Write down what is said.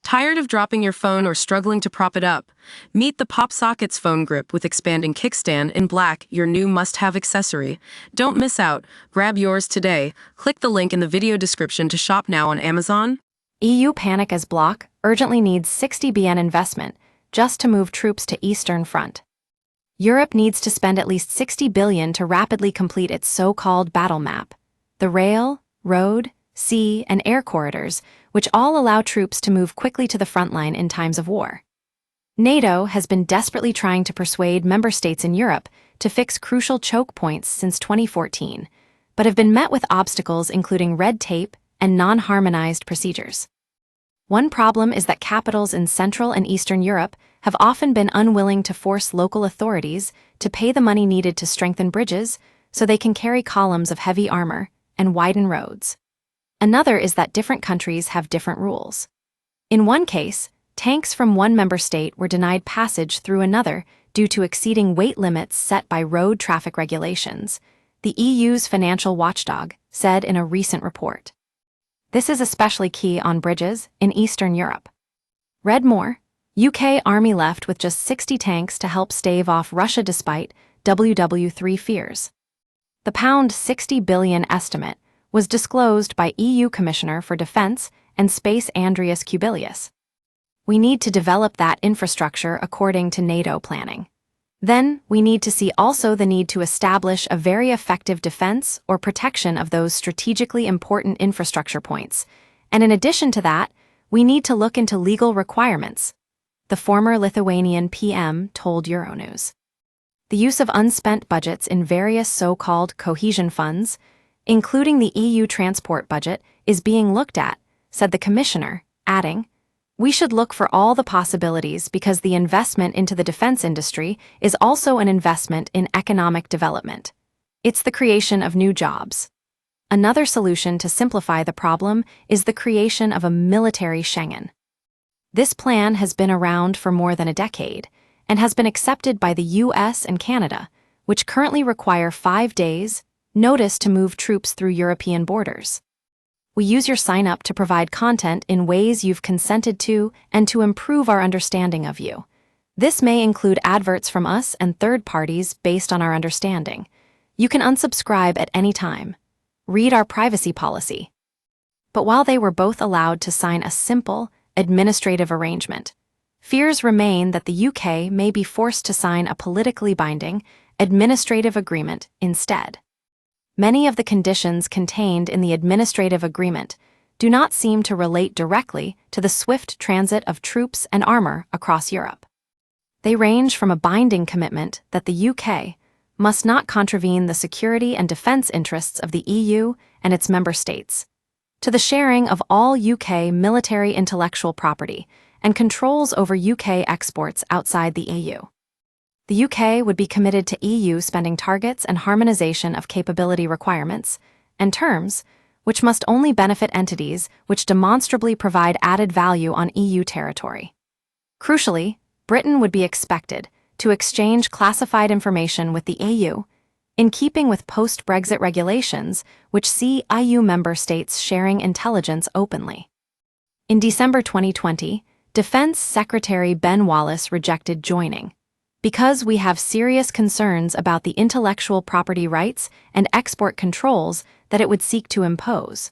Tired of dropping your phone or struggling to prop it up? Meet the PopSockets phone grip with expanding kickstand in black, your new must-have accessory. Don't miss out. Grab yours today. Click the link in the video description to shop now on Amazon. EU panic as bloc urgently needs 60 BN investment just to move troops to Eastern Front. Europe needs to spend at least 60 billion to rapidly complete its so-called battle map. The rail, road, sea, and air corridors, which all allow troops to move quickly to the front line in times of war. NATO has been desperately trying to persuade member states in Europe to fix crucial choke points since 2014, but have been met with obstacles including red tape and non-harmonized procedures. One problem is that capitals in Central and Eastern Europe have often been unwilling to force local authorities to pay the money needed to strengthen bridges so they can carry columns of heavy armor and widen roads. Another is that different countries have different rules. In one case, tanks from one member state were denied passage through another due to exceeding weight limits set by road traffic regulations, the EU's financial watchdog said in a recent report. This is especially key on bridges in Eastern Europe. Read more. UK Army left with just 60 tanks to help stave off Russia despite WW3 fears. The £60 billion estimate was disclosed by EU Commissioner for Defence and Space Andrius Kubilius. We need to develop that infrastructure according to NATO planning. Then, we need to see also the need to establish a very effective defense or protection of those strategically important infrastructure points. And in addition to that, we need to look into legal requirements, the former Lithuanian PM told Euronews. The use of unspent budgets in various so-called cohesion funds, including the EU transport budget, is being looked at, said the commissioner, adding, "We should look for all the possibilities because the investment into the defense industry is also an investment in economic development. It's the creation of new jobs." Another solution to simplify the problem is the creation of a military Schengen. This plan has been around for more than a decade and has been accepted by the US and Canada, which currently require 5 days' notice to move troops through European borders. We use your sign-up to provide content in ways you've consented to and to improve our understanding of you. This may include adverts from us and third parties based on our understanding. You can unsubscribe at any time. Read our privacy policy. But while they were both allowed to sign a simple, administrative arrangement, fears remain that the UK may be forced to sign a politically binding, administrative agreement instead. Many of the conditions contained in the administrative agreement do not seem to relate directly to the swift transit of troops and armor across Europe. They range from a binding commitment that the UK must not contravene the security and defense interests of the EU and its member states, to the sharing of all UK military intellectual property and controls over UK exports outside the EU. The UK would be committed to EU spending targets and harmonization of capability requirements and terms, which must only benefit entities which demonstrably provide added value on EU territory. Crucially, Britain would be expected to exchange classified information with the EU, in keeping with post-Brexit regulations which see EU member states sharing intelligence openly. In December 2020, Defense Secretary Ben Wallace rejected joining, because we have serious concerns about the intellectual property rights and export controls that it would seek to impose.